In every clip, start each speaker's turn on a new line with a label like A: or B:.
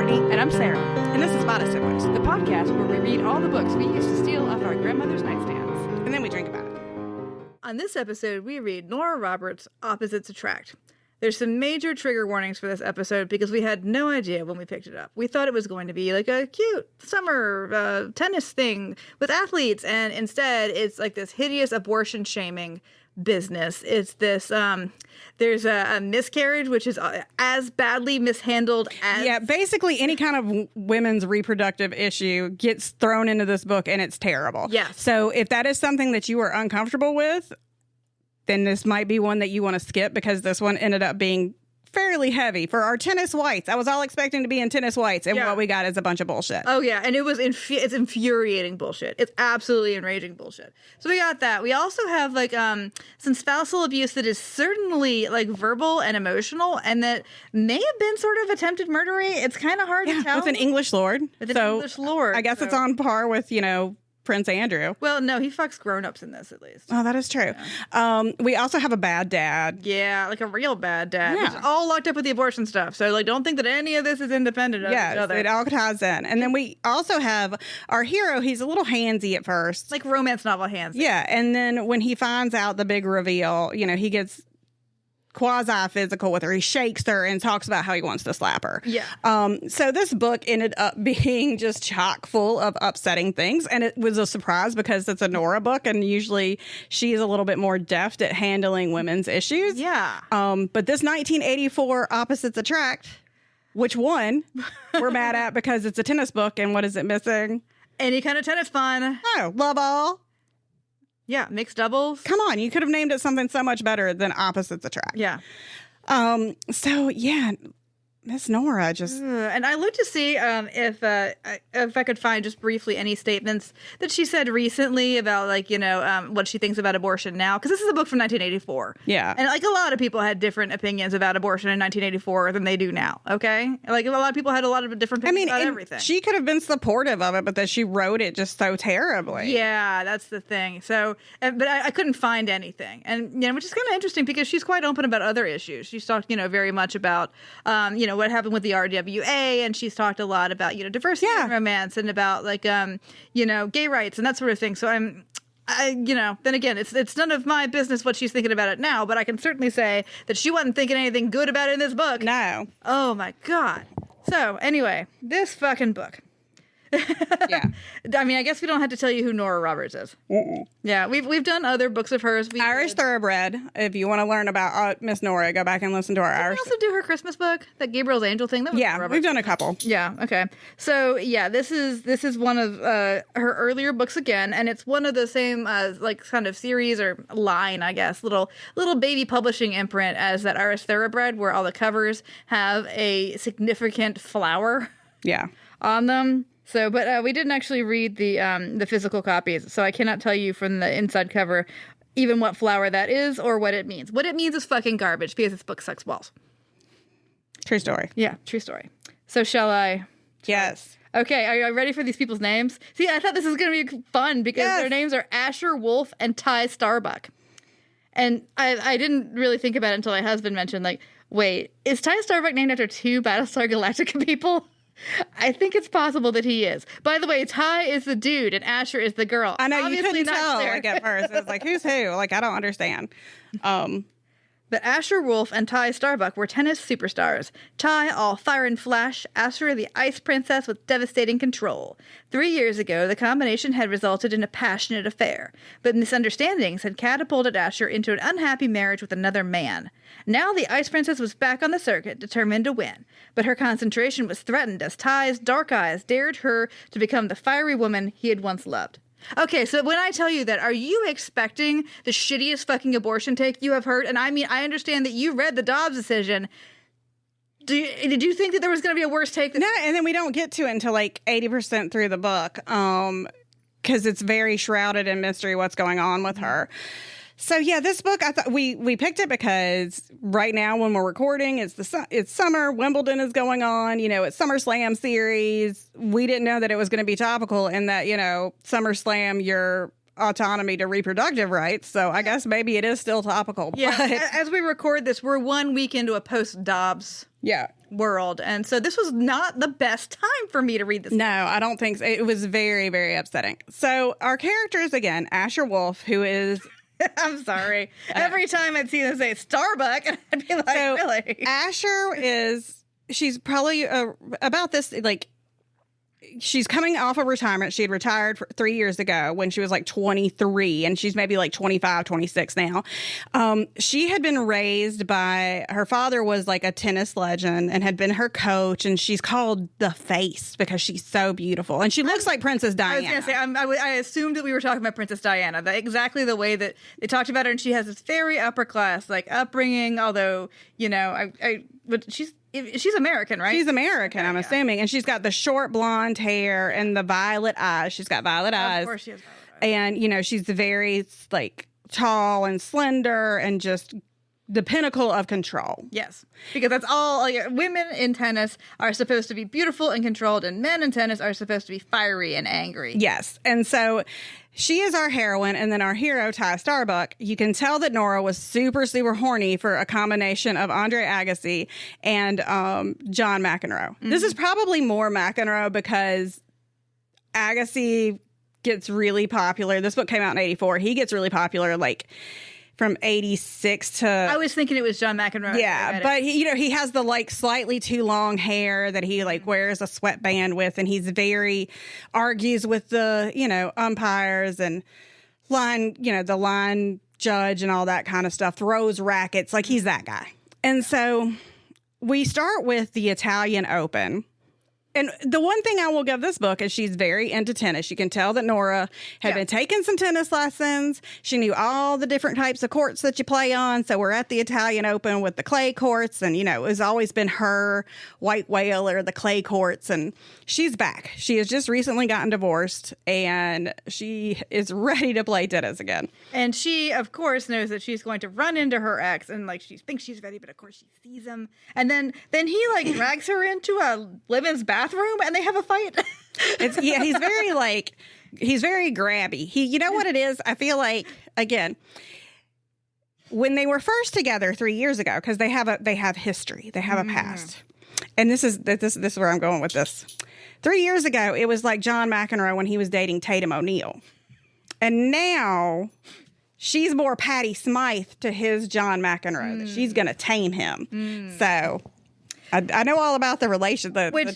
A: Courtney.
B: And I'm Sarah.
A: And this is Modest Siblings.
B: The podcast where we read all the books we used to steal off our grandmother's nightstands.
A: And then we drink about it.
B: On this episode, we read Nora Roberts Opposites Attract. There's some major trigger warnings for this episode because we had no idea when we picked it up. We thought it was going to be like a cute summer tennis thing with athletes, and instead it's like this hideous abortion shaming business. It's this there's a miscarriage, which is as badly mishandled as...
A: Yeah, basically any kind of women's reproductive issue gets thrown into this book, and it's terrible.
B: Yes.
A: So if that is something that you are uncomfortable with, then this might be one that you want to skip, because this one ended up being fairly heavy for our tennis whites. I was all expecting to be in tennis whites, and what we got is a bunch of bullshit.
B: Oh, yeah, and it was it's infuriating bullshit. It's absolutely enraging bullshit. So we got that. We also have, like, some spousal abuse that is certainly, like, verbal and emotional, and that may have been sort of attempted murdery. It's kind of hard to tell.
A: With an English lord.
B: English lord.
A: I guess it's on par with, Prince Andrew.
B: Well, no, he fucks grown-ups in this, at least.
A: Oh, that is true. Yeah. We also have a bad dad.
B: Yeah, like a real bad dad.
A: Yeah.
B: It's all locked up with the abortion stuff. So, like, don't think that any of this is independent of each other.
A: It all ties in. And then we also have our hero. He's a little handsy at first.
B: Like romance novel handsy.
A: Yeah, and then when he finds out the big reveal, he gets quasi-physical with her. He shakes her and talks about how he wants to slap her.
B: Yeah.
A: So this book ended up being just chock full of upsetting things, and it was a surprise because it's a Nora book, and usually she's a little bit more deft at handling women's issues.
B: Yeah.
A: But this 1984 Opposites Attract, which one we're mad at because it's a tennis book, and what is it missing? Any
B: kind of tennis fun.
A: Oh, love all.
B: Yeah, mixed doubles.
A: Come on, you could have named it something so much better than Opposites Attract.
B: Yeah.
A: So yeah, Miss Nora just...
B: And I looked to see if I could find just briefly any statements that she said recently about, like, what she thinks about abortion now. Because this is a book from 1984.
A: Yeah.
B: And, like, a lot of people had different opinions about abortion in 1984 than they do now, okay? Like, a lot of people had a lot of different opinions about everything.
A: She could have been supportive of it, but that she wrote it just so terribly.
B: Yeah, that's the thing. So, but I couldn't find anything. And, which is kind of interesting because she's quite open about other issues. She's talked, very much about, what happened with the RWA, and she's talked a lot about, diversity and romance, and about, like, gay rights and that sort of thing. So then again, it's none of my business what she's thinking about it now, but I can certainly say that she wasn't thinking anything good about it in this book.
A: No.
B: Oh my God. So anyway, this fucking book.
A: Yeah.
B: I mean, I guess we don't have to tell you who Nora Roberts is.
A: Mm-mm.
B: Yeah, we've done other books of hers.
A: Irish Thoroughbred. If you want to learn about Miss Nora, go back and listen to our Irish.
B: Did we also do her Christmas book, that Gabriel's Angel thing? That was
A: Nora Roberts. We've done a couple.
B: Yeah. Okay. So yeah, this is one of her earlier books again, and it's one of the same like kind of series or line, I guess, little baby publishing imprint as that Irish Thoroughbred, where all the covers have a significant flower.
A: Yeah.
B: On them. So, but we didn't actually read the physical copies, so I cannot tell you from the inside cover even what flower that is or what it means. What it means is fucking garbage because this book sucks balls.
A: True story.
B: Yeah, true story. So shall I?
A: Yes.
B: Okay, are you ready for these people's names? See, I thought this was going to be fun because their names are Asher Wolfe and Ty Starbuck. And I didn't really think about it until my husband mentioned, like, wait, is Ty Starbuck named after two Battlestar Galactica people? I think it's possible that he is. By the way, Ty is the dude and Asher is the girl.
A: I know,
B: obviously
A: you couldn't tell,
B: clear.
A: like, at first. It was like, who's who? Like, I don't understand.
B: But Asher Wolfe and Ty Starbuck were tennis superstars. Ty, all fire and flash. Asher, the ice princess with devastating control. 3 years ago, the combination had resulted in a passionate affair, but misunderstandings had catapulted Asher into an unhappy marriage with another man. Now the ice princess was back on the circuit, determined to win, but her concentration was threatened as Ty's dark eyes dared her to become the fiery woman he had once loved. Okay, so when I tell you that, are you expecting the shittiest fucking abortion take you have heard? And I mean, I understand that you read the Dobbs decision. Did you think that there was going to be a worse take?
A: No, and then we don't get to it until like 80% through the book, because it's very shrouded in mystery what's going on with her. So yeah, this book, I thought we picked it because right now when we're recording, it's summer. Wimbledon is going on. It's SummerSlam series. We didn't know that it was going to be topical, and that SummerSlam, your autonomy to reproductive rights. So I guess maybe it is still topical.
B: Yeah.
A: But,
B: As we record this, we're 1 week into a post-Dobbs world. And so this was not the best time for me to read this.
A: No, I don't think so. It was very, very upsetting. So our characters, again, Asher Wolfe, who is...
B: I'm sorry. Every time I'd see them say Starbuck, and I'd be like, really?
A: Asher she's probably about this, like, she's coming off of retirement. She had retired 3 years ago when she was like 23, and she's maybe like 25, 26 now. She had been raised by, her father was like a tennis legend and had been her coach, and she's called the Face because she's so beautiful. And she looks like Princess Diana.
B: I was going to say, I assumed that we were talking about Princess Diana, exactly the way that they talked about her, and she has this very upper class, like, upbringing, although, you know, but she's American, right?
A: She's American, I'm assuming. And she's got the short blonde hair and the violet eyes. She's got violet eyes.
B: Of course she has violet eyes.
A: And, you know, she's very, like, tall and slender and just the pinnacle of control.
B: Yes. Because that's all, like, women in tennis are supposed to be beautiful and controlled, and men in tennis are supposed to be fiery and angry.
A: Yes. And so she is our heroine, and then our hero, Ty Starbuck. You can tell that Nora was super, super horny for a combination of Andre Agassi and John McEnroe. Mm-hmm. This is probably more McEnroe because Agassi gets really popular. This book came out in 1984. He gets really popular, like, from 1986 to...
B: I was thinking it was John McEnroe.
A: Yeah, but he has the, like, slightly too long hair that he, like, wears a sweatband with, and he's argues with the, you know, umpires and the line judge and all that kind of stuff, throws rackets. Like, he's that guy. And so we start with the Italian Open. And the one thing I will give this book is she's very into tennis. You can tell that Nora had been taking some tennis lessons. She knew all the different types of courts that you play on. So we're at the Italian Open with the clay courts. And, you know, it's always been her white whale or the clay courts. And she's back. She has just recently gotten divorced, and she is ready to play tennis again.
B: And she, of course, knows that she's going to run into her ex, and, like, she thinks she's ready, but of course she sees him. And then he, like, drags her into a women's bathroom, and they have a fight. He's very grabby. You know what it is? I feel like, again, when they were first together 3 years ago, because they have history, they have a past, and this is where I'm going with this. 3 years ago, it was like John McEnroe when he was dating Tatum O'Neal, and now she's more Patty Smythe to his John McEnroe. That she's going to tame him. So I know all about the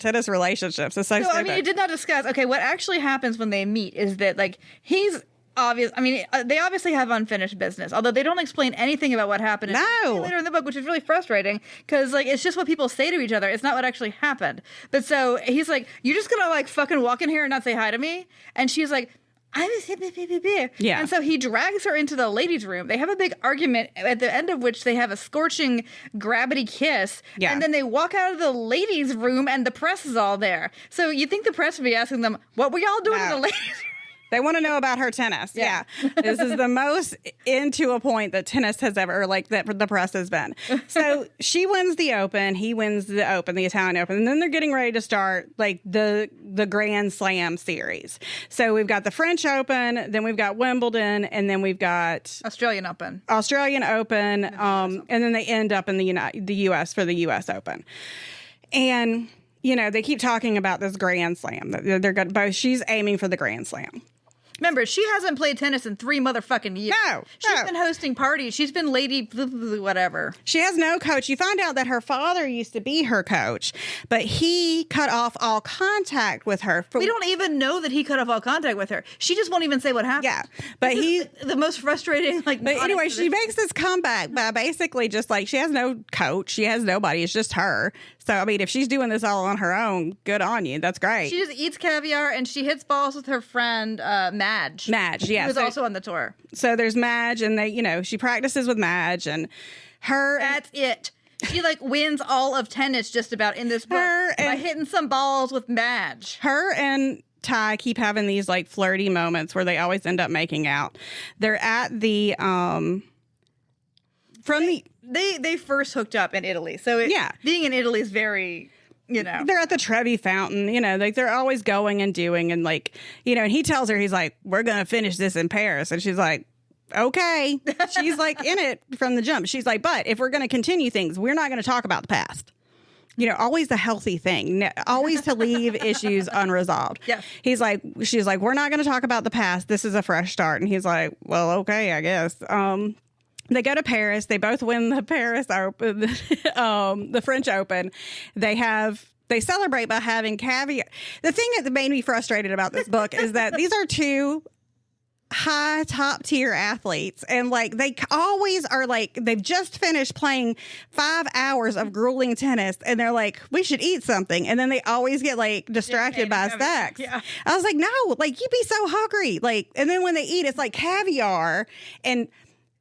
B: tennis relationships. It's so stupid. I mean, it did not discuss. Okay, what actually happens when they meet is that, like, he's obvious. I mean, they obviously have unfinished business, although they don't explain anything about what happened later in the book, which is really frustrating because, like, it's just what people say to each other. It's not what actually happened. But so he's like, "You're just gonna, like, fucking walk in here and not say hi to me?" And she's like, yeah. And so he drags her into the ladies' room. They have a big argument at the end of which they have a scorching gravity kiss. Yeah. And then they walk out of the ladies' room and the press is all there. So you think the press would be asking them, what were y'all doing in the ladies' room?
A: They want to know about her tennis. Yeah. This is the most into a point that tennis has ever, or like that the press has been. So she wins the Open. He wins the Open, the Italian Open. And then they're getting ready to start like the Grand Slam series. So we've got the French Open, then we've got Wimbledon, and then we've got
B: Australian Open.
A: And then they end up in the U.S. for the U.S. Open. And, you know, they keep talking about this Grand Slam. They're going both. She's aiming for the Grand Slam.
B: Remember, she hasn't played tennis in 3 motherfucking years.
A: No.
B: She's been hosting parties. She's been lady whatever.
A: She has no coach. You find out that her father used to be her coach, but he cut off all contact with her.
B: We don't even know that he cut off all contact with her. She just won't even say what happened.
A: Yeah. But
B: the most frustrating, like...
A: But anyway, she makes this comeback by basically just like, she has no coach. She has nobody. It's just her. So, I mean, if she's doing this all on her own, good on you. That's great.
B: She just eats caviar and she hits balls with her friend, Madge.
A: Madge, yeah.
B: Who's also on the tour.
A: So there's Madge, and they, you know, she practices with Madge, and her...
B: That's it. She, like, wins all of tennis just about in this book by hitting some balls with Madge.
A: Her and Ty keep having these, like, flirty moments where they always end up making out. They're at the...
B: They first hooked up in Italy. So being in Italy is very... you know.
A: They're at the Trevi Fountain, you know, like they're always going and doing. And like, you know, and he tells her, he's like, we're going to finish this in Paris. And she's like, okay. She's like in it from the jump. She's like, but if we're going to continue things, we're not going to talk about the past. You know, always the healthy thing, always to leave issues unresolved.
B: Yes.
A: She's like, we're not going to talk about the past. This is a fresh start. And he's like, well, okay, I guess. They go to Paris. They both win the Paris Open, the French Open. They celebrate by having caviar. The thing that made me frustrated about this book is that these are two high top tier athletes, and like they always are like they've just finished playing 5 hours of grueling tennis, and they're like, we should eat something, and then they always get like distracted by sex.
B: Yeah.
A: I was like, no, like you'd be so hungry, like, and then when they eat, it's like caviar and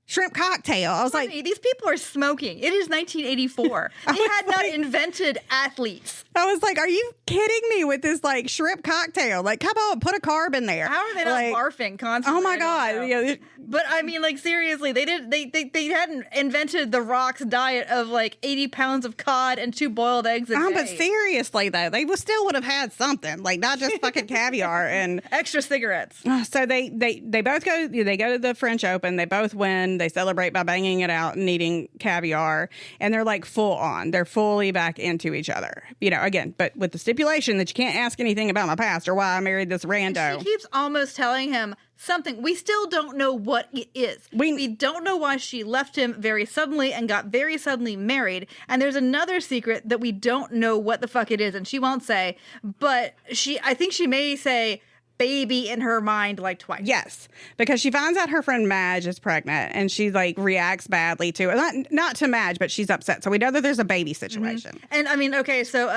A: shrimp cocktail. I was like,
B: these people are smoking. It is 1984. They had not invented athletes.
A: I was like, are you kidding me with this like shrimp cocktail? Like, come on, put a carb in there.
B: How are they not
A: like,
B: barfing constantly?
A: Oh my God. Yeah.
B: But I mean, like, seriously, they hadn't invented the Rock's diet of like 80 pounds of cod and 2 boiled eggs a day.
A: But seriously though, they still would have had something, like not just fucking caviar and
B: extra cigarettes.
A: So they both go to the French Open. They both win. They celebrate by banging it out and eating caviar, and they're like full on. They're fully back into each other. You know, again, but with the stipulation that you can't ask anything about my past or why I married this rando.
B: And she keeps almost telling him something. We still don't know what it is. We don't know why she left him very suddenly and got very suddenly married. And there's another secret that we don't know what the fuck it is, and she won't say. But I think she may say baby in her mind like twice.
A: Yes, because she finds out her friend Madge is pregnant, and she like reacts badly to it. Not to Madge, but she's upset. So we know that there's a baby situation.
B: Mm-hmm. And I mean, okay, so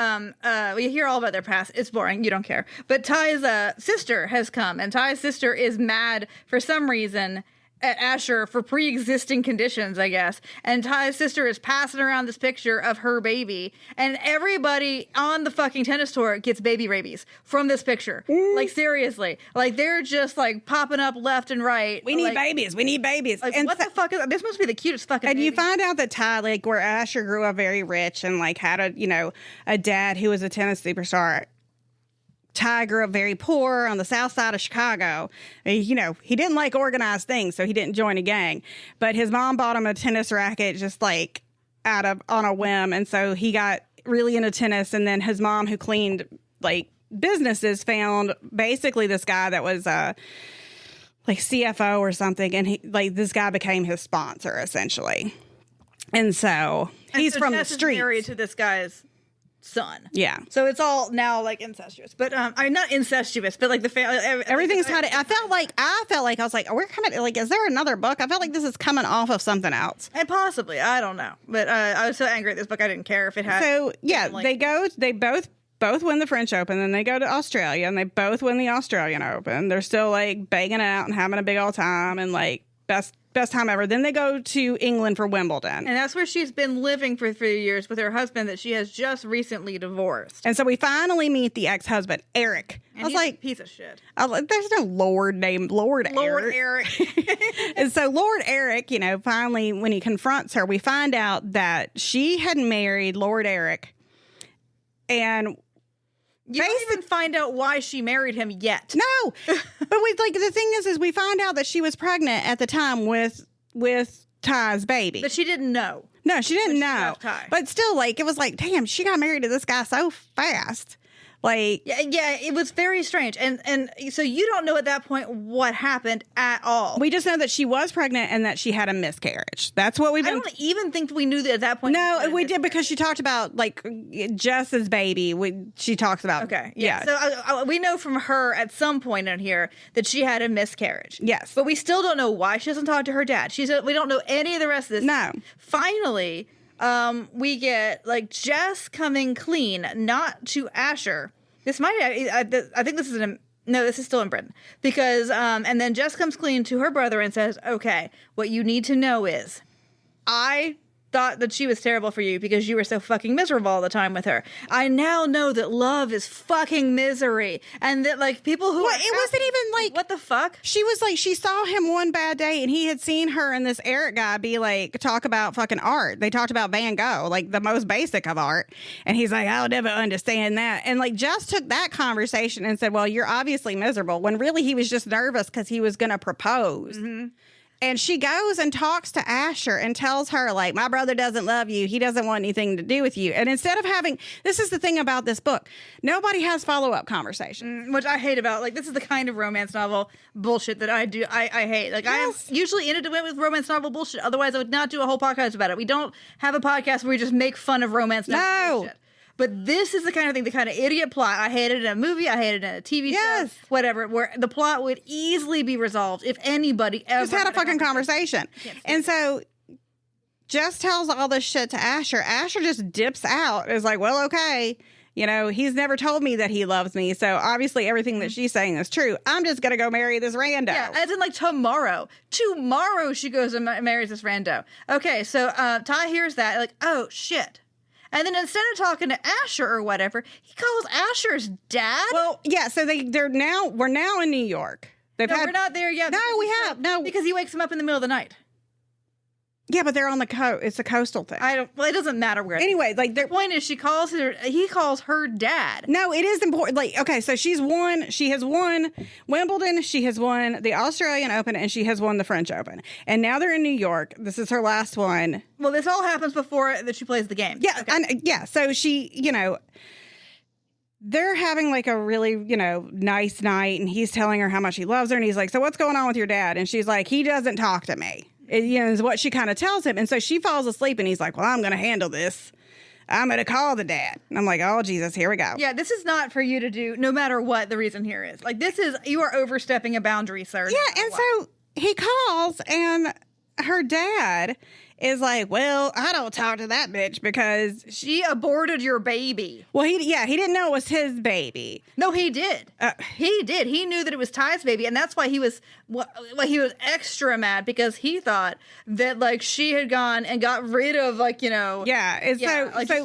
B: we hear all about their past. It's boring. You don't care. But Ty's sister has come, and Ty's sister is mad for some reason at Asher for pre-existing conditions, I guess. And Ty's sister is passing around this picture of her baby, and everybody on the fucking tennis tour gets baby rabies from this picture. Like, seriously. Like, they're just, like, popping up left and right.
A: We need babies. We need babies.
B: Like, and what the fuck is this? Must be the cutest fucking
A: And
B: baby.
A: you find out that Ty, like, where Asher grew up very rich and, like, had a dad who was a tennis superstar. Ty grew up very poor on the south side of Chicago. You know, he didn't like organized things, so he didn't join a gang. But his mom bought him a tennis racket just like on a whim. And so he got really into tennis. And then his mom, who cleaned like businesses, found basically this guy that was like CFO or something. And this guy became his sponsor essentially. And so he's from the streets.
B: Married to this guy's son.
A: Yeah.
B: So it's all now like incestuous, but I'm not incestuous, but like the family,
A: everything's kind of. I felt like I was like, we're coming. Like, is there another book? I felt like this is coming off of something else.
B: And possibly, I don't know, but I was so angry at this book, I didn't care if it had.
A: So yeah, they both win the French Open, then they go to Australia, and they both win the Australian Open. They're still like banging out and having a big old time, and like best time ever. Then they go to England for Wimbledon.
B: And that's where she's been living for 3 years with her husband that she has just recently divorced.
A: And so we finally meet the ex-husband, Eric.
B: And
A: I was
B: he's
A: like,
B: a piece of shit.
A: There's no Lord named Lord
B: Eric.
A: And so Lord Eric, you know, finally when he confronts her, we find out that she had married Lord Eric. And
B: you don't even find out why she married him yet.
A: No. But the thing is we find out that she was pregnant at the time with Ty's baby.
B: But she didn't know.
A: No, she didn't know. But still, like, it was like, damn, she got married to this guy so fast. Like,
B: yeah, it was very strange. And so you don't know at that point what happened at all.
A: We just know that she was pregnant and that she had a miscarriage. That's what we've been.
B: I don't even think we knew that at that point.
A: No, we did because she talked about like Jess's baby. She talks about.
B: Okay. Yeah. So we know from her at some point in here that she had a miscarriage.
A: Yes.
B: But we still don't know why she doesn't talk to her dad. We don't know any of the rest of this.
A: No.
B: Finally, we get like Jess coming clean, not to Asher. This might, I think this is this is still in Britain because, and then Jess comes clean to her brother and says, okay, what you need to know is I thought that she was terrible for you because you were so fucking miserable all the time with her. I now know that love is fucking misery. And that, like, people who...
A: Well, it wasn't even, like...
B: What the fuck?
A: She was like, she saw him one bad day and he had seen her and this Eric guy be like, talk about fucking art. They talked about Van Gogh, like the most basic of art. And he's like, I'll never understand that. And like, just took that conversation and said, well, you're obviously miserable. When really he was just nervous because he was going to propose. Mm-hmm. And she goes and talks to Asher and tells her, like, my brother doesn't love you. He doesn't want anything to do with you. And instead of having, this is the thing about this book, nobody has follow-up conversation.
B: Which I hate about. Like, this is the kind of romance novel bullshit that I do. I hate. Like, yes. I am usually in it with romance novel bullshit. Otherwise, I would not do a whole podcast about it. We don't have a podcast where we just make fun of romance novel bullshit. But this is the kind of thing, the kind of idiot plot. I hate it in a movie. I hate it in a TV show. Whatever. Where the plot would easily be resolved if anybody ever
A: just had a fucking conversation. And so Jess tells all this shit to Asher. Asher just dips out. Is like, well, okay. You know, he's never told me that he loves me. So obviously everything that she's saying is true. I'm just going to go marry this rando.
B: Yeah, as in like tomorrow. Tomorrow she goes and marries this rando. Okay, so Ty hears that. Like, oh, shit. And then instead of talking to Asher or whatever, he calls Asher's dad.
A: Well, yeah. So we're now in New York.
B: We're not there yet.
A: No,
B: because he wakes him up in the middle of the night.
A: Yeah, but they're on the coast. It's a coastal thing.
B: Well, it doesn't matter where.
A: Anyway, like
B: the point is, he calls her dad.
A: No, it is important. Like, okay, so she has won Wimbledon, she has won the Australian Open, and she has won the French Open. And now they're in New York. This is her last one.
B: Well, this all happens before that she plays the game.
A: Yeah,
B: okay.
A: So she, they're having like a really, nice night, and he's telling her how much he loves her, and he's like, so what's going on with your dad? And she's like, he doesn't talk to me. Is what she kind of tells him. And so she falls asleep and he's like, well, I'm going to handle this. I'm going to call the dad. And I'm like, oh, Jesus, here we go.
B: Yeah, this is not for you to do no matter what the reason here is. Like, you are overstepping a boundary, sir.
A: Yeah, and so he calls and her dad is like, well, I don't talk to that bitch because
B: she aborted your baby.
A: Well, he didn't know it was his baby.
B: No, he did. He did. He knew that it was Ty's baby, and that's why he was extra mad because he thought that like she had gone and got rid of just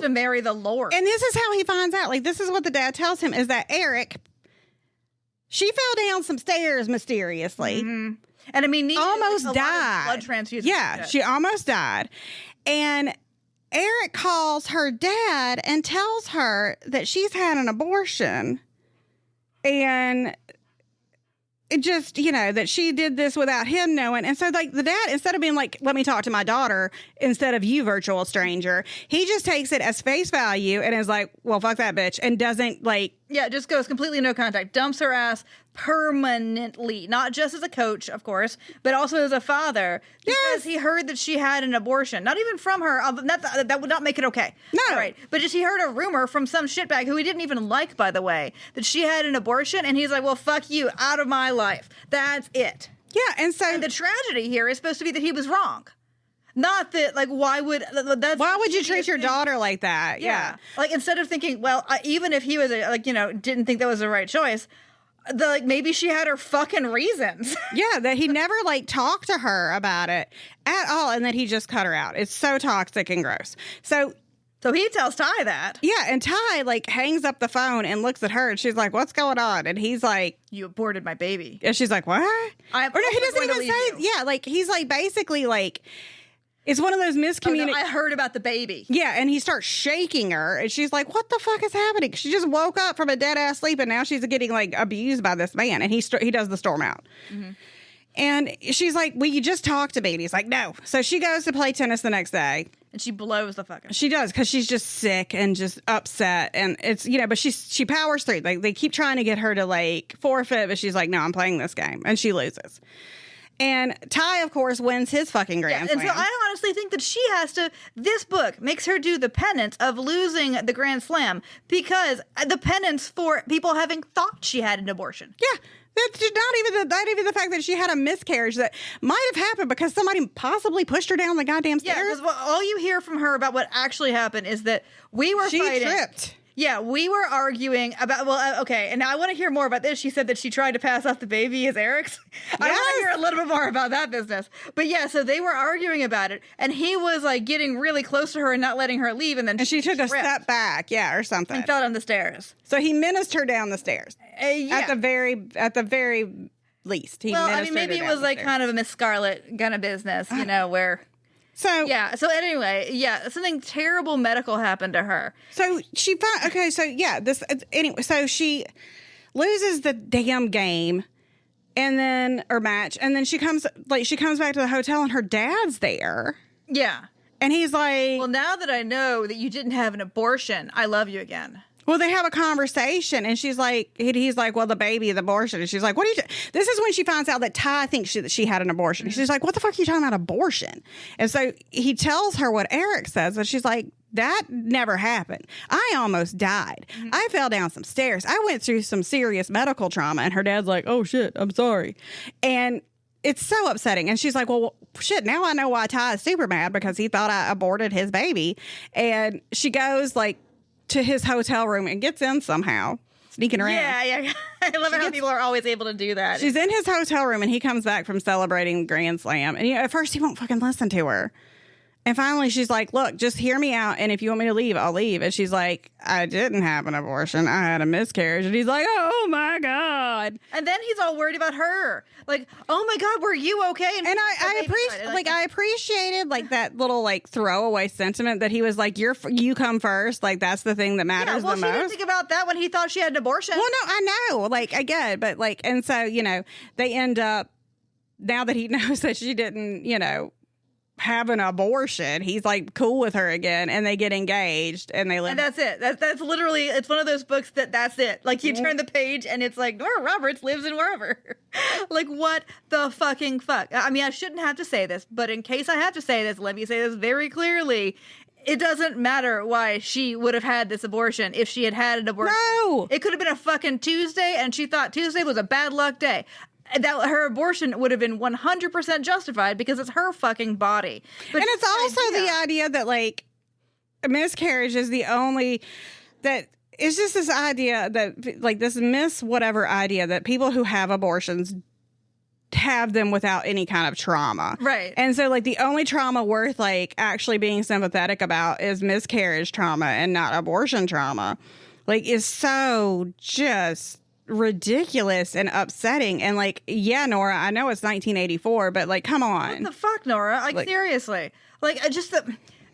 B: to marry the Lord.
A: And this is how he finds out. Like, this is what the dad tells him is that Eric, she fell down some stairs mysteriously.
B: Mm-hmm. And I mean,
A: almost died.
B: Blood transfusion.
A: Yeah, she almost died. And Eric calls her dad and tells her that she's had an abortion. And it just, that she did this without him knowing. And so, like, the dad, instead of being like, let me talk to my daughter instead of you, virtual stranger, he just takes it as face value and is like, well, fuck that bitch. And doesn't, like...
B: Yeah, just goes completely no contact. Dumps her ass permanently. Not just as a coach, of course, but also as a father. Because he heard that she had an abortion. Not even from her. That would not make it okay.
A: No.
B: All right. But just he heard a rumor from some shitbag who he didn't even like, by the way, that she had an abortion. And he's like, well, fuck you. Out of my life. That's it.
A: Yeah, and so...
B: And the tragedy here is supposed to be that he was wrong. Not that, like, why would
A: you treat your daughter like that? Yeah.
B: Like, instead of thinking, well, even if he was, didn't think that was the right choice, maybe she had her fucking reasons.
A: Yeah, that he never, talked to her about it at all, and that he just cut her out. It's so toxic and gross. So
B: he tells Ty that.
A: Yeah, and Ty, hangs up the phone and looks at her, and she's like, what's going on? And he's like...
B: You aborted my baby.
A: And she's like, what?
B: He doesn't even say...
A: Yeah, he's, basically, it's one of those miscommunications.
B: I heard about the baby.
A: Yeah, and he starts shaking her, and she's like, what the fuck is happening? She just woke up from a dead-ass sleep, and now she's getting, abused by this man, and he does the storm out. Mm-hmm. And she's like, will you just talk to me? And he's like, no. So she goes to play tennis the next day.
B: And she blows the fuck up.
A: She does, because she's just sick and just upset, and it's, but she powers through. They keep trying to get her to, forfeit, but she's like, no, I'm playing this game, and she loses. And Ty, of course, wins his fucking Grand Slam.
B: And so I honestly think that this book makes her do the penance of losing the Grand Slam because the penance for people having thought she had an abortion.
A: Yeah. That's not even the fact that she had a miscarriage that might have happened because somebody possibly pushed her down the goddamn stairs.
B: Yeah, because all you hear from her about what actually happened is that we were fighting.
A: She tripped.
B: Yeah, we were arguing about, okay, and now I want to hear more about this. She said that she tried to pass off the baby as Eric's. I want to hear a little bit more about that business. But yeah, so they were arguing about it, and he was like getting really close to her and not letting her leave, and then
A: she took a step back, or something.
B: And fell down the stairs.
A: So he menaced her down the stairs. At the very least.
B: Maybe it was like kind of a Miss Scarlet kind of business, where... So something terrible medical happened to her.
A: So she so she loses the damn game or match, and then she comes back to the hotel and her dad's there.
B: Yeah.
A: And he's like,
B: well, now that I know that you didn't have an abortion, I love you again.
A: Well, they have a conversation, and he's like, well, the baby, the abortion. And she's like, what are you this is when she finds out that Ty thinks that she had an abortion. She's like, what the fuck are you talking about, abortion? And so he tells her what Eric says, and she's like, that never happened. I almost died. Mm-hmm. I fell down some stairs. I went through some serious medical trauma. And her dad's like, oh, shit, I'm sorry. And it's so upsetting. And she's like, well, shit, now I know why Ty is super mad, because he thought I aborted his baby. And she goes, like, to his hotel room and gets in somehow, sneaking around.
B: Yeah. I love how people are always able to do that.
A: She's in his hotel room, and he comes back from celebrating Grand Slam. And at first he won't fucking listen to her. And finally she's like, look, just hear me out. And if you want me to leave, I'll leave. And she's like, I didn't have an abortion. I had a miscarriage. And he's like, oh my God.
B: And then he's all worried about her. Like, oh my God, were you okay?
A: And I appreciated like that little like throwaway sentiment that he was like, you come first. Like, that's the thing that matters the most.
B: She didn't think about that when he thought she had an abortion.
A: Well, no, I know. Like, I get it. But like, and so, they end up, now that he knows that she didn't, have an abortion, he's like cool with her again, and they get engaged, and they live.
B: And that's it. That's literally, it's one of those books that's it. Like, you turn the page and it's like, Nora Roberts lives in wherever. Like, what the fucking fuck? I mean, I shouldn't have to say this, but in case I have to say this, let me say this very clearly. It doesn't matter why she would have had this abortion if she had an abortion.
A: No!
B: It could have been a fucking Tuesday, and she thought Tuesday was a bad luck day. That her abortion would have been 100% justified because it's her fucking body. But
A: and it's also the idea that, like, a miscarriage is the only... that it's just this idea that, like, this whatever idea that people who have abortions have them without any kind of trauma.
B: Right.
A: And so, like, the only trauma worth, like, actually being sympathetic about is miscarriage trauma and not abortion trauma. Like, is so just... ridiculous and upsetting. And like, yeah, Nora, I know it's 1984, but like, come on.
B: What the fuck, Nora? Like seriously. Like, just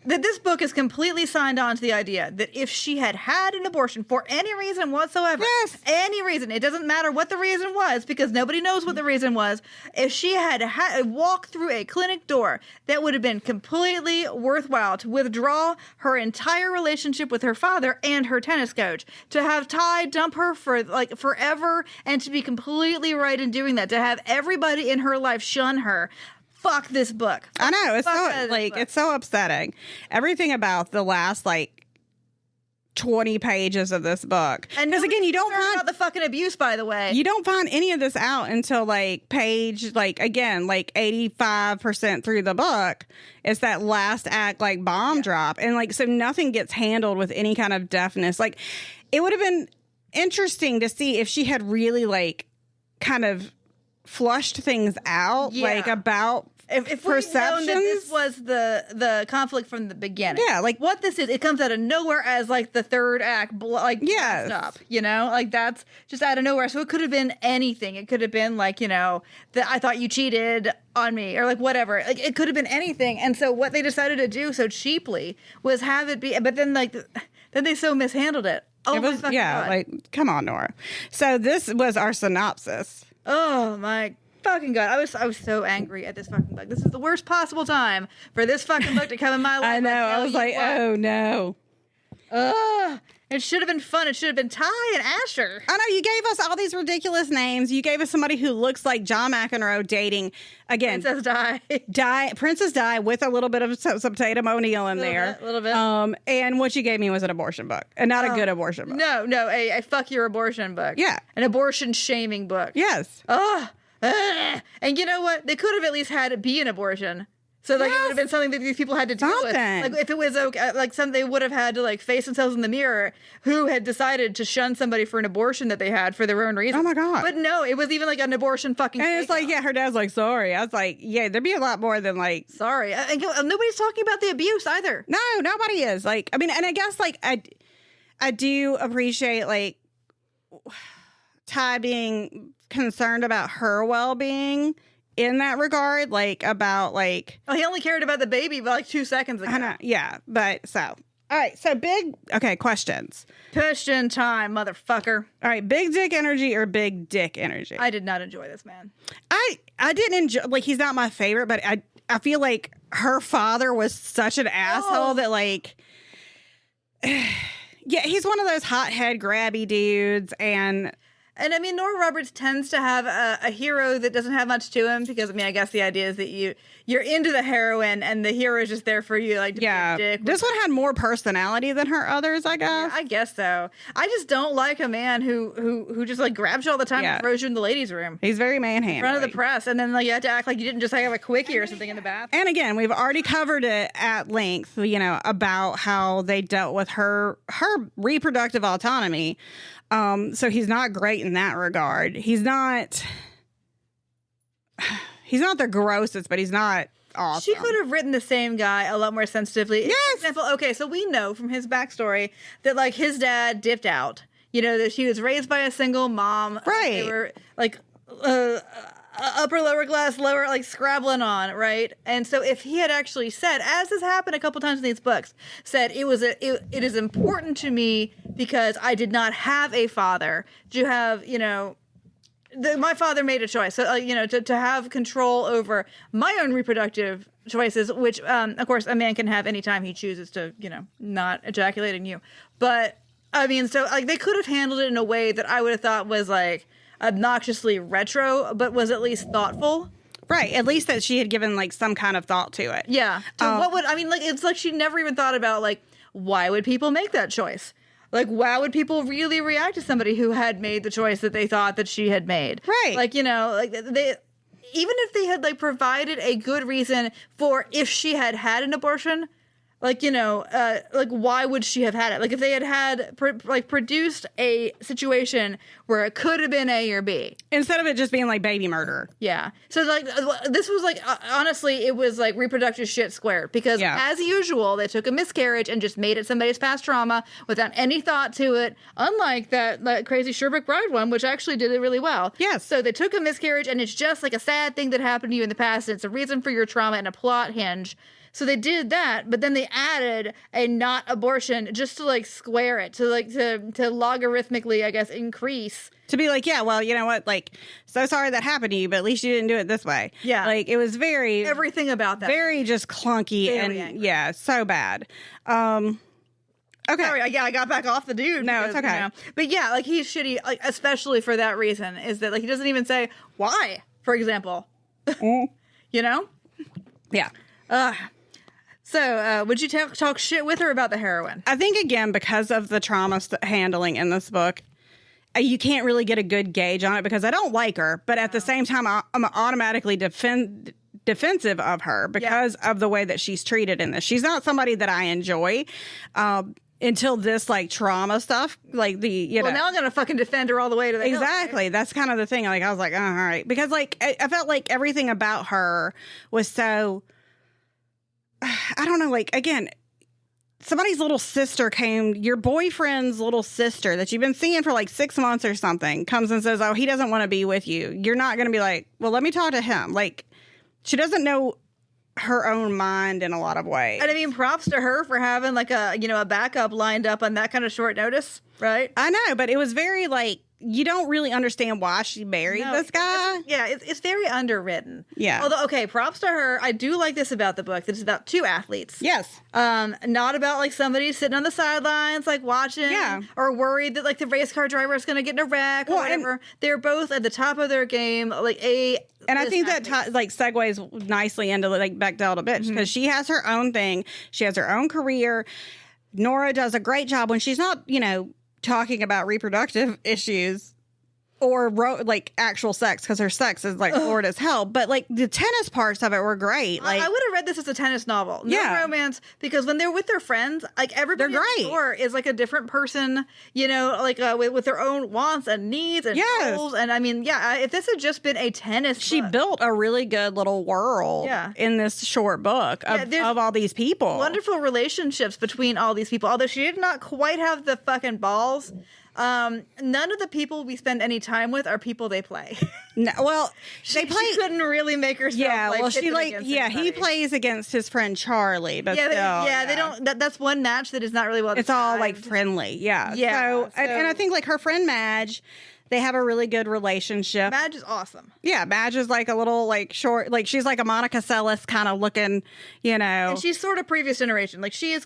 B: that this book is completely signed on to the idea that if she had an abortion for any reason whatsoever, any reason, it doesn't matter what the reason was, because nobody knows what the reason was. If she had walked through a clinic door, that would have been completely worthwhile to withdraw her entire relationship with her father and her tennis coach, to have Ty dump her for like forever, and to be completely right in doing that, to have everybody in her life shun her. Fuck this book.
A: I know. It's so upsetting. Everything about the last, like, 20 pages of this book.
B: And because, again, you don't find about the fucking abuse, by the way.
A: You don't find any of this out until, like, page, like, again, like, 85% through the book. It's that last act, like, bomb drop. And, like, so nothing gets handled with any kind of deftness. Like, it would have been interesting to see if she had really, like, kind of flushed things out, like, about
B: if
A: perceptions.
B: We'd known that this was the conflict from the beginning.
A: Yeah, like,
B: what this is, it comes out of nowhere as like the third act, stop. Like, that's just out of nowhere. So it could have been anything. It could have been like, that I thought you cheated on me, or like whatever. Like, it could have been anything. And so what they decided to do so cheaply was have it be, but then then they so mishandled it. Oh,
A: it was, God. Like, come on, Nora. So this was our synopsis.
B: Oh my fucking God. I was so angry at this fucking book. This is the worst possible time for this fucking book to come in my life.
A: I know. I was like, oh no.
B: It should have been fun. It should have been Ty and Asher.
A: I know. You gave us all these ridiculous names. You gave us somebody who looks like John McEnroe dating, again, Princess Di with a little bit of some Tatum O'Neal in there.
B: A little bit.
A: And what you gave me was an abortion book, and not a good abortion book.
B: No, a fuck your abortion book.
A: Yeah.
B: An abortion shaming book.
A: Yes.
B: And you know what? They could have at least had it be an abortion. So, like, it would have been something that these people had to deal with.
A: Something.
B: Like, if it was, okay, like, something they would have had to, like, face themselves in the mirror who had decided to shun somebody for an abortion that they had for their own reasons.
A: Oh, my God.
B: But no, it was even, like, an abortion fucking
A: And it's like,
B: takeoff.
A: yeah, her dad's like, sorry. I was like, yeah, there'd be a lot more than, like...
B: Sorry. And nobody's talking about the abuse either.
A: No, nobody is. Like, I mean, and I guess, like, I do appreciate, like, Ty being concerned about her well-being in that regard, like, about, like...
B: Oh, he only cared about the baby like 2 seconds ago.
A: I know, yeah, but, so... All right, so questions.
B: Question time, motherfucker.
A: All right, big dick energy or big dick energy?
B: I did not enjoy this man.
A: I didn't enjoy, like, he's not my favorite, but I feel like her father was such an asshole that, like... Yeah, he's one of those hothead grabby dudes, and
B: I mean, Nora Roberts tends to have a hero that doesn't have much to him because, I mean, I guess the idea is that you're into the heroine and the hero is just there for you, like, to be a dick.
A: This one had more personality than her others, I guess.
B: Yeah, I guess so. I just don't like a man who just, like, grabs you all the time and throws you in the ladies' room.
A: He's very manhandling.
B: In front of the press, and then, like, you have to act like you didn't just have a quickie or something in the bath.
A: And again, we've already covered it at length, you know, about how they dealt with her reproductive autonomy. So he's not great in that regard. He's not the grossest, but he's not awesome.
B: She could have written the same guy a lot more sensitively.
A: Yes.
B: For example, okay, so we know from his backstory that, like, his dad dipped out. You know, that she was raised by a single mom.
A: Right.
B: They were, like, upper, lower class, lower, like, scrabbling on, right? And so if he had actually said, as has happened a couple times in these books, said, it is important to me because I did not have a father to have, you know, my father made a choice. So, you know, to have control over my own reproductive choices, which, of course, a man can have anytime he chooses to, you know, not ejaculating you. But, I mean, so, like, they could have handled it in a way that I would have thought was, like, obnoxiously retro, but was at least thoughtful.
A: Right. At least that she had given, like, some kind of thought to it.
B: Yeah. So it's like she never even thought about, like, why would people make that choice? Like, why would people really react to somebody who had made the choice that they thought that she had made?
A: Right.
B: Like, you know, like, they, even if they had, like, provided a good reason for if she had had an abortion, like, you know, like, why would she have had it? Like, if they had produced a situation where it could have been A or B.
A: Instead of it just being, like, baby murder.
B: Yeah. So, like, this was, like, honestly, it was, like, reproductive shit squared. Because, as usual, they took a miscarriage and just made it somebody's past trauma without any thought to it. Unlike that crazy Sherbrooke Bride one, which actually did it really well.
A: Yes.
B: So they took a miscarriage and it's just, like, a sad thing that happened to you in the past. And it's a reason for your trauma and a plot hinge. So they did that, but then they added a not abortion just to, like, square it, to, like, to logarithmically, I guess, increase.
A: To be like, yeah, well, you know what? Like, so sorry that happened to you, but at least you didn't do it this way.
B: Yeah.
A: Like, it was very...
B: Everything about that.
A: Very just clunky
B: Very
A: and,
B: angry.
A: yeah, so bad. Okay.
B: Sorry, I got back off the dude.
A: No, it's okay.
B: You know, but yeah, like, he's shitty, like, especially for that reason, is that, like, he doesn't even say why, for example. You know?
A: Yeah.
B: So, would you talk shit with her about the heroine?
A: I think, again, because of the trauma handling in this book, you can't really get a good gauge on it because I don't like her, but at the same time, I'm automatically defensive of her because of the way that she's treated in this. She's not somebody that I enjoy until this, like, trauma stuff, like the, you know.
B: Well, now I'm going to fucking defend her all the way to the hill,
A: Exactly.
B: right?
A: That's kind of the thing. Like, I was like, oh, all right. Because, like, I felt like everything about her was so... I don't know, like, again, somebody's little sister your boyfriend's little sister that you've been seeing for like 6 months or something comes and says, oh, he doesn't want to be with you. You're not going to be like, well, let me talk to him. Like, she doesn't know her own mind in a lot of ways.
B: And I mean, props to her for having, like, a backup lined up on that kind of short notice, right?
A: I know, but it was very, like, you don't really understand why she married this guy.
B: It's very underwritten.
A: Yeah.
B: Although, okay, props to her. I do like this about the book. That it's about two athletes.
A: Yes.
B: Not about, like, somebody sitting on the sidelines, like, watching.
A: Yeah.
B: Or worried that, like, the race car driver is going to get in a wreck or whatever. They're both at the top of their game. Like,
A: and I think that segues nicely into, like, Bechdel bitch because she has her own thing. She has her own career. Nora does a great job when she's not, you know, talking about reproductive issues. or like actual sex, because her sex is like bored as hell. But like the tennis parts of it were great. Like
B: I would have read this as a tennis novel. No
A: Yeah.
B: romance, because when they're with their friends, like everybody
A: They're
B: at the
A: great.
B: store is like a different person, you know, like with their own wants and needs and
A: Yes.
B: goals. And I mean, yeah, if this had just been a tennis
A: she
B: book,
A: built a really good little world
B: Yeah.
A: in this short book
B: there's
A: of all these people.
B: wonderful relationships between all these people, although she did not quite have the fucking balls. None of the people we spend any time with are people they play.
A: No, well,
B: She
A: they play.
B: couldn't really make herself.
A: Yeah,
B: like,
A: well,
B: pit
A: she
B: them
A: like
B: against
A: he
B: anybody.
A: plays against his friend Charlie, but
B: Yeah,
A: still,
B: they don't. That's one match that is not really well.
A: It's all like
B: described.
A: friendly, yeah.
B: Yeah,
A: And I
B: so-
A: think like her friend Madge, they have a really good relationship.
B: Madge is awesome.
A: Yeah, Madge is like a little like short, like she's like a Monica Seles kind of looking, you know.
B: And she's sort of previous generation. Like she's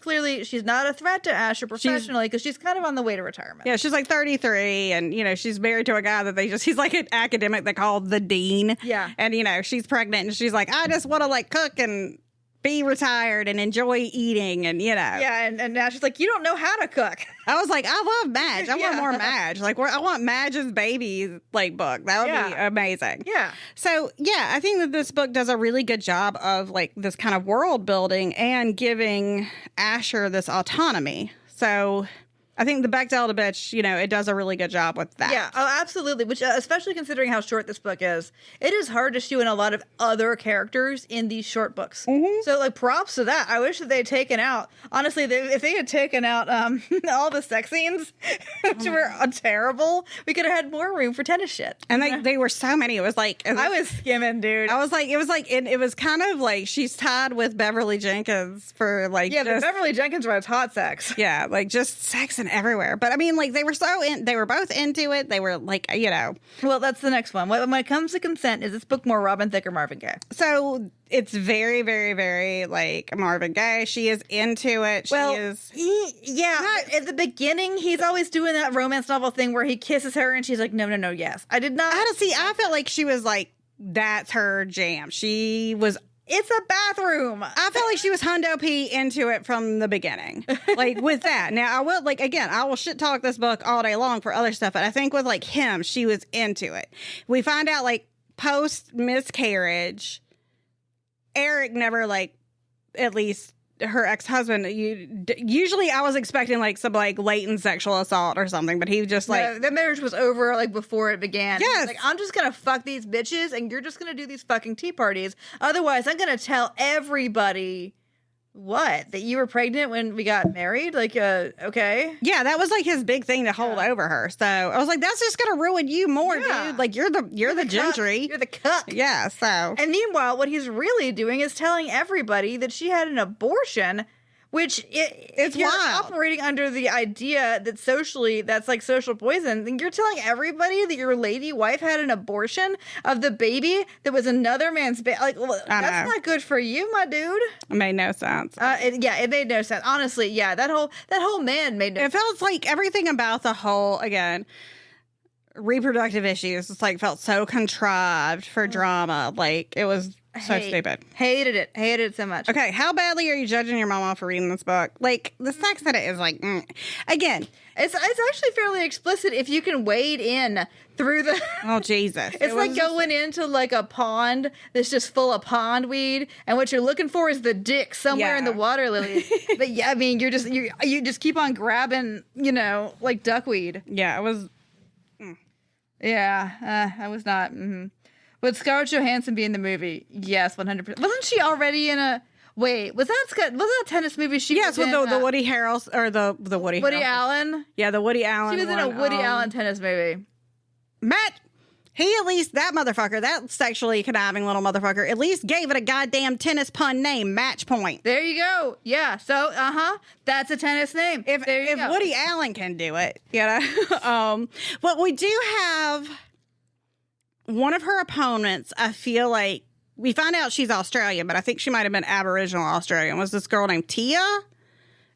B: not a threat to Asher professionally because she's kind of on the way to retirement.
A: Yeah, she's like 33, and you know she's married to a guy that he's like an academic they call the dean.
B: Yeah.
A: And you know she's pregnant, and she's like, I just want to like cook and be retired and enjoy eating, and you know.
B: Yeah, and now she's like, you don't know how to cook.
A: I was like, I love Madge. I
B: Yeah.
A: want more Madge. Like, I want Madge's baby like book. That would be amazing.
B: Yeah.
A: So yeah, I think that this book does a really good job of like this kind of world building and giving Asher this autonomy. So I think the Bechdel to bitch, you know, it does a really good job with that.
B: Yeah, oh, absolutely. Which, especially considering how short this book is, it is hard to shoe in a lot of other characters in these short books.
A: Mm-hmm.
B: So, like, props to that. I wish that they had taken out, honestly, if they had taken out all the sex scenes, which were terrible, we could have had more room for tennis shit.
A: And they were so many. It was like
B: I was skimming, dude.
A: it was kind of like she's tied with Beverly Jenkins for like
B: Yeah, but
A: just,
B: Beverly Jenkins writes hot sex.
A: yeah, like just sex and everywhere. But I mean, like they were both into it. They were like, you know.
B: Well, that's the next one. When it comes to consent, is this book more Robin Thicke or Marvin Gaye?
A: So it's very, very, very like Marvin Gaye. She is into it.
B: Well,
A: she is.
B: but at the beginning, he's always doing that romance novel thing where he kisses her and she's like, no, yes. I did not.
A: I felt like she was like, that's her jam. She was.
B: It's a bathroom.
A: I felt like she was hundo P into it from the beginning. Like with that. Now I will shit talk this book all day long for other stuff, but I think with like him, she was into it. We find out like post miscarriage, Eric never like, at least her ex-husband, usually I was expecting like some like latent sexual assault or something, but he just like,
B: No, the marriage was over like before it began.
A: Yes.
B: He's like, I'm just gonna fuck these bitches and you're just gonna do these fucking tea parties. Otherwise, I'm gonna tell everybody that you were pregnant when we got married. Like, okay.
A: yeah, that was like his big thing to hold over her. So I was like, that's just gonna ruin you more,
B: Yeah.
A: dude. Like you're the gentry.
B: You're the cuck.
A: Yeah, so
B: And meanwhile, what he's really doing is telling everybody that she had an abortion, which if you're
A: wild.
B: operating under the idea that socially that's like social poison, then you're telling everybody that your lady wife had an abortion of the baby that was another man's baby. Like, that's
A: know.
B: not good for you, my dude.
A: it made no sense.
B: It made no sense. Honestly, yeah, that whole man made no
A: It
B: sense.
A: felt like everything about the whole, again, reproductive issues, it's like felt so contrived for drama. Like it was so stupid.
B: Hated it so much.
A: Okay, how badly are you judging your mama for reading this book? Like the sex in it is like, again.
B: It's actually fairly explicit if you can wade in through the.
A: Oh Jesus!
B: It's like going into like a pond that's just full of pondweed, and what you're looking for is the dick somewhere in the water lilies. But yeah, I mean, you just keep on grabbing, like duckweed.
A: Yeah, it was.
B: Yeah, I was not. Would Scarlett Johansson be in the movie? Yes, 100%. Wasn't she already in a? Wait, was that a tennis movie?
A: Yes, with the Woody Harrelson or the Woody
B: Woody
A: Harrelson.
B: Allen.
A: Yeah, the Woody Allen.
B: She was in a Woody Allen tennis movie.
A: Matt, he at least, that motherfucker, that sexually conniving little motherfucker, at least gave it a goddamn tennis pun name, Match Point.
B: There you go. Yeah. So, that's a tennis name.
A: If
B: go.
A: Woody Allen can do it, but we do have one of her opponents. I feel like we find out she's Australian, but I think she might have been Aboriginal Australian. Was this girl named Tia?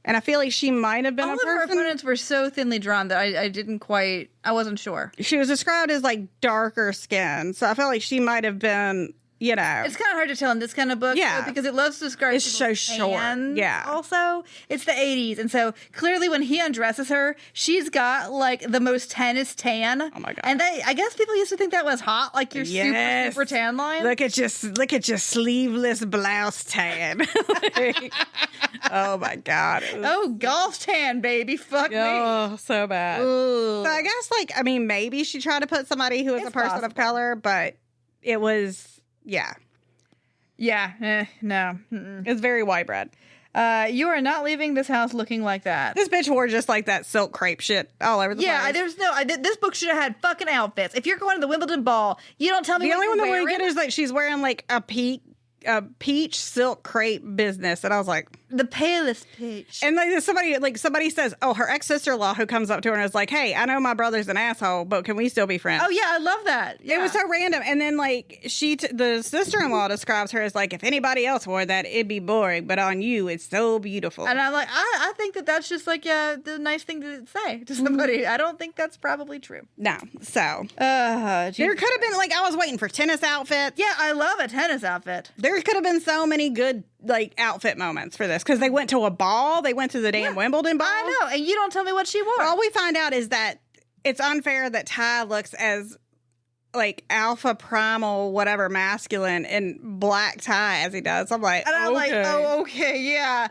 A: And I feel like she might have been
B: All
A: a
B: of her
A: person.
B: opponents were so thinly drawn that I wasn't sure.
A: She was described as like darker skin, so I felt like she might have been you know.
B: It's kind of hard to tell in this kind of book.
A: Yeah.
B: Because it loves to describe
A: It's so short. Yeah.
B: Also, it's the 80s. And so clearly when he undresses her, she's got like the most tennis tan.
A: Oh my God.
B: And I guess people used to think that was hot. Like your super tan line.
A: Look at your sleeveless blouse tan. Oh my God.
B: Oh, golf tan, baby. Fuck me.
A: Oh, so bad.
B: Ooh.
A: So I guess, like, I mean, maybe she tried to put somebody who is a person of color, but it was, yeah.
B: Yeah, no. Mm-mm.
A: It's very white bread.
B: You are not leaving this house looking like that.
A: This bitch wore just like that silk crepe shit all over the place.
B: Yeah, this book should have had fucking outfits. If you're going to the Wimbledon ball, you don't tell me
A: the
B: what
A: only
B: you're
A: one that
B: wearing.
A: we get is like she's wearing like a peach silk crepe business, and I was like,
B: the palest peach.
A: and like somebody says, oh, her ex-sister-in-law who comes up to her and is like, hey, I know my brother's an asshole, but can we still be friends?
B: Oh yeah, I love that. Yeah.
A: It was so random. And then like the sister-in-law describes her as like, if anybody else wore that, it'd be boring, but on you, it's so beautiful.
B: And I'm like, I think that's just like the nice thing to say to somebody. I don't think that's probably true.
A: No. So
B: there
A: there could have been like, I was waiting for tennis outfits.
B: Yeah, I love a tennis outfit.
A: There could have been so many good like outfit moments for this because they went to a ball. They went to the damn Wimbledon ball.
B: I know, and you don't tell me what she wore.
A: All we find out is that it's unfair that Ty looks as like alpha primal whatever masculine in black tie as he does. I'm like,
B: and I'm like,
A: okay.
B: oh, okay, yeah.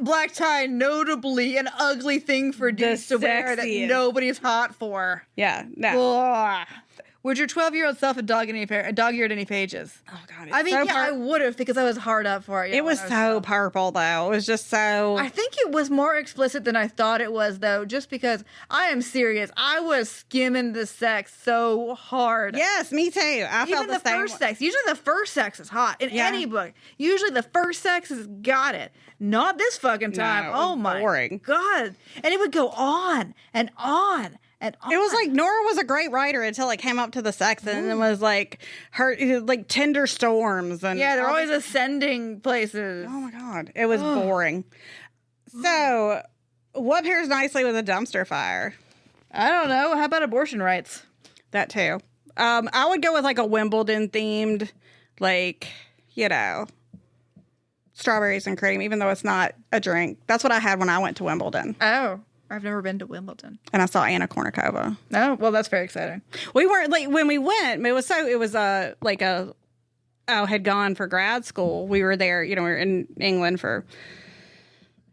B: Black tie, notably an ugly thing for dudes to wear that
A: sexiest.
B: nobody's hot for.
A: Yeah, no.
B: Ugh. Would your 12-year-old self have dog-eared any pages?
A: Oh God,
B: I mean, I would have because I was hard up for it.
A: It was so purple though. It was just so.
B: I think it was more explicit than I thought it was though, just because I am serious. I was skimming the sex so hard.
A: Yes, me too. I
B: Even
A: felt the same.
B: first sex. Usually the first sex is hot in any book. Usually the first sex has got it. Not this fucking time.
A: No,
B: oh my
A: boring.
B: God. And it would go on and on. And
A: it was like Nora was a great writer until it came up to the sex, and it was like her like tender storms and
B: they're always ascending places.
A: Oh my God, it was boring. So, what pairs nicely with a dumpster fire?
B: I don't know. How about abortion rights?
A: That too. I would go with like a Wimbledon themed, like strawberries and cream, even though it's not a drink. That's what I had when I went to Wimbledon.
B: Oh. I've never been to Wimbledon.
A: And I saw Anna Kournikova.
B: Oh, well, that's very exciting.
A: We weren't like when we went, had gone for grad school. We were there, we were in England for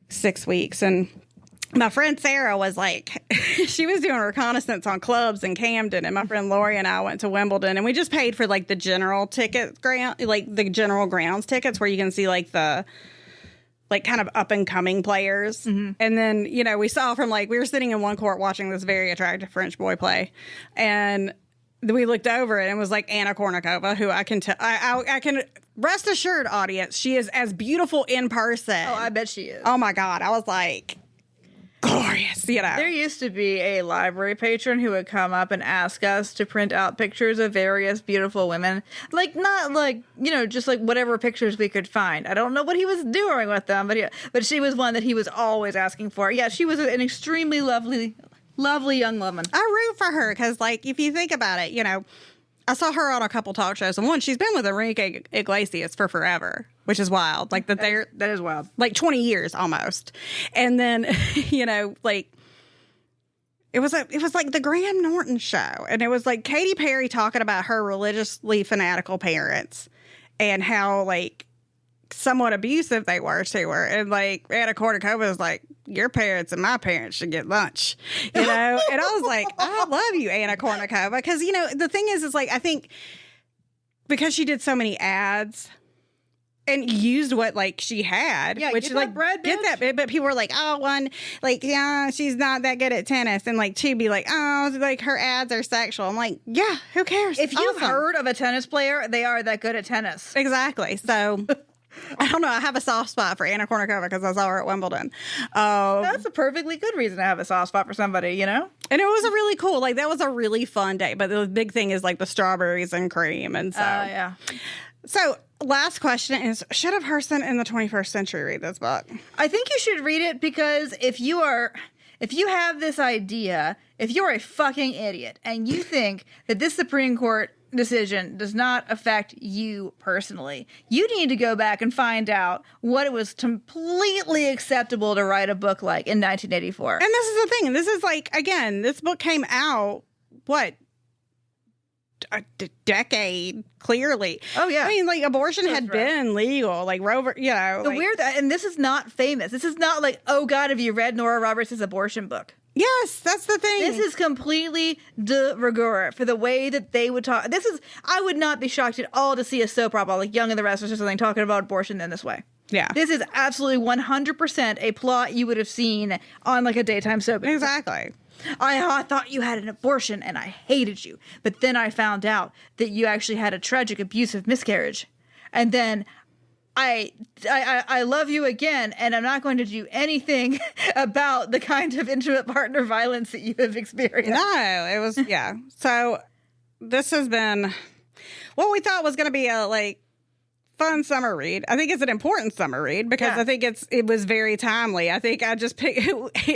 A: 6 weeks. And my friend Sarah was like, she was doing reconnaissance on clubs in Camden. And my friend Lori and I went to Wimbledon, and we just paid for like the general ticket the general grounds tickets where you can see like the like kind of up and coming players. Mm-hmm. And then, we saw from we were sitting in one court watching this very attractive French boy play. And we looked over and it was like Anna Kournikova, who I can tell, I can rest assured, audience, she is as beautiful in person.
B: Oh, I bet she is.
A: Oh my God. I was like, glorious,
B: There used to be a library patron who would come up and ask us to print out pictures of various beautiful women. Just like whatever pictures we could find. I don't know what he was doing with them, but she was one that he was always asking for. Yeah, she was an extremely lovely young woman.
A: I root for her because, if you think about it, I saw her on a couple talk shows, and she's been with Enrique Iglesias for forever, which is wild. That
B: is wild.
A: 20 years almost. And then, it was like the Graham Norton show. And it was like Katy Perry talking about her religiously fanatical parents and how somewhat abusive they were to her. And Anna Kournikova was like, your parents and my parents should get lunch, And I was like, I love you, Anna Kournikova. Because, the thing is I think because she did so many ads and used what she had, which
B: bread,
A: get that bit, but people were like, oh, one, she's not that good at tennis, and two be like, oh, her ads are sexual. I'm like, yeah, who cares?
B: If you've heard of a tennis player, they are that good at tennis.
A: Exactly. So I don't know. I have a soft spot for Anna Kournikova because I saw her at Wimbledon.
B: That's a perfectly good reason to have a soft spot for somebody, And
A: it was a really cool, that was a really fun day. But the big thing is the strawberries and cream, and so
B: yeah.
A: So last question is: should a person in the 21st century read this book?
B: I think you should read it because if you have this idea, if you're a fucking idiot and you think that this Supreme Court decision does not affect you personally. You need to go back and find out what it was completely acceptable to write a book like in 1984.
A: And this is the thing. This is like, again, this book came out, what, a decade, clearly.
B: Oh, yeah.
A: I mean, like, abortion had been legal. Like,
B: The weird, and this is not famous. This is not like, oh, God, have you read Nora Roberts' abortion book?
A: Yes, that's the thing.
B: This is completely de rigueur for the way that they would talk. I would not be shocked at all to see a soap opera like Young and the Restless or something talking about abortion in this way.
A: Yeah.
B: This is absolutely 100% a plot you would have seen on like a daytime soap.
A: Exactly.
B: I thought you had an abortion and I hated you. But then I found out that you actually had a tragic abusive miscarriage. And then I love you again, and I'm not going to do anything about the kind of intimate partner violence that you have experienced.
A: No, it was, yeah. So this has been what we thought was going to be a, like, fun summer read. I think it's an important summer read because I think it was very timely. I think I just picked,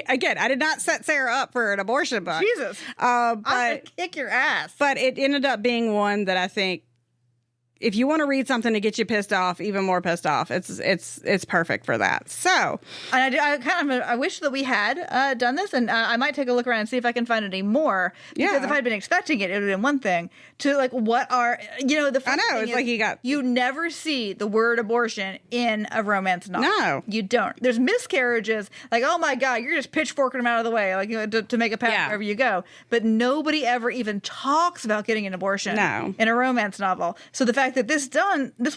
A: again, I did not set Sarah up for an abortion book.
B: Jesus. I'm going to kick your ass.
A: But it ended up being one that I think, if you want to read something to get you pissed off, even more pissed off, it's perfect for that. So,
B: and I wish that we had done this, and I might take a look around and see if I can find any more. Because if I'd been expecting it, it would have been one thing. To like, what are the?
A: I know it's like
B: you never see the word abortion in a romance novel.
A: No,
B: you don't. There's miscarriages. Like, oh my God, you're just pitchforking them out of the way, like to make a path wherever you go. But nobody ever even talks about getting an abortion.
A: No.
B: In a romance novel. So the fact that this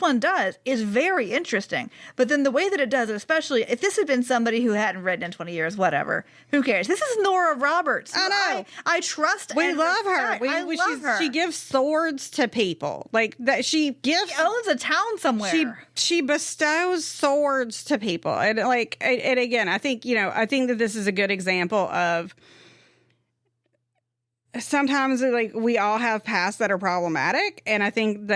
B: one does is very interesting. But then the way that it does it, especially if this had been somebody who hadn't written in 20 years, whatever, who cares? This is Nora Roberts.
A: I know.
B: I trust.
A: We love her.
B: I love her.
A: She gives swords to people. Like that. She
B: owns a town somewhere.
A: She bestows swords to people. And like, and again, I think that this is a good example of sometimes like we all have pasts that are problematic. And I think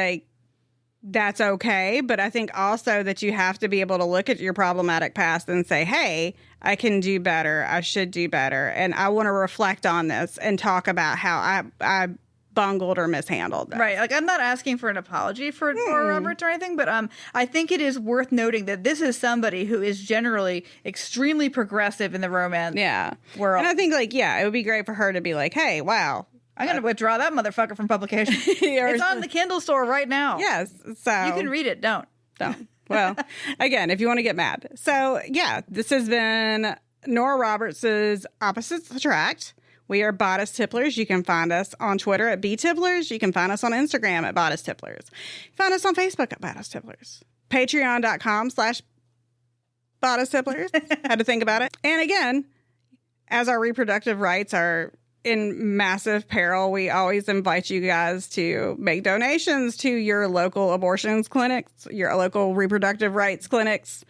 A: that's okay, but I think also that you have to be able to look at your problematic past and say, hey, I can do better. I should do better. And I want to reflect on this and talk about how I bungled or mishandled this.
B: Right. Like, I'm not asking for an apology for Nora Roberts or anything, but I think it is worth noting that this is somebody who is generally extremely progressive in the romance world.
A: And I think, like, it would be great for her to be like, hey, wow,
B: I'm going to withdraw that motherfucker from publication. It's on the Kindle store right now.
A: Yes. So
B: you can read it. Don't.
A: Well, again, if you want to get mad. So, this has been Nora Roberts' Opposites Attract. We are Bodice Tipplers. You can find us on Twitter at BTipplers. You can find us on Instagram at Bodice Tipplers. Find us on Facebook at Bodice Tipplers. Patreon.com/Bodice Tipplers. Had to think about it. And again, as our reproductive rights are in massive peril, we always invite you guys to make donations to your local abortions clinics, your local reproductive rights clinics.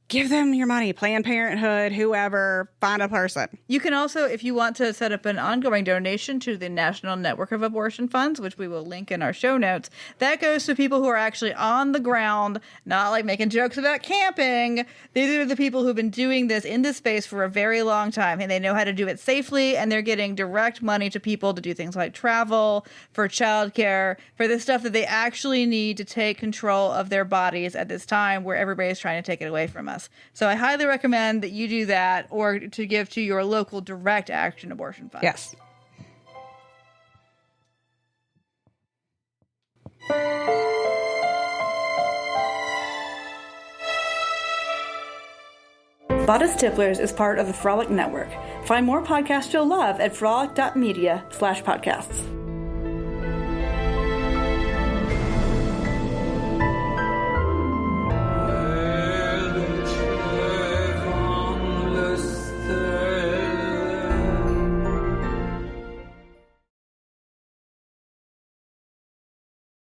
A: Give them your money. Planned Parenthood, whoever, find a person.
B: You can also, if you want to set up an ongoing donation to the National Network of Abortion Funds, which we will link in our show notes, that goes to people who are actually on the ground, not like making jokes about camping. These are the people who've been doing this in this space for a very long time, and they know how to do it safely, and they're getting direct money to people to do things like travel, for childcare, for the stuff that they actually need to take control of their bodies at this time where everybody's trying to take it away from us. So I highly recommend that you do that, or to give to your local direct action abortion fund.
A: Yes.
B: Bodice Tipplers is part of the Frolic Network. Find more podcasts you'll love at frolic.media/podcasts.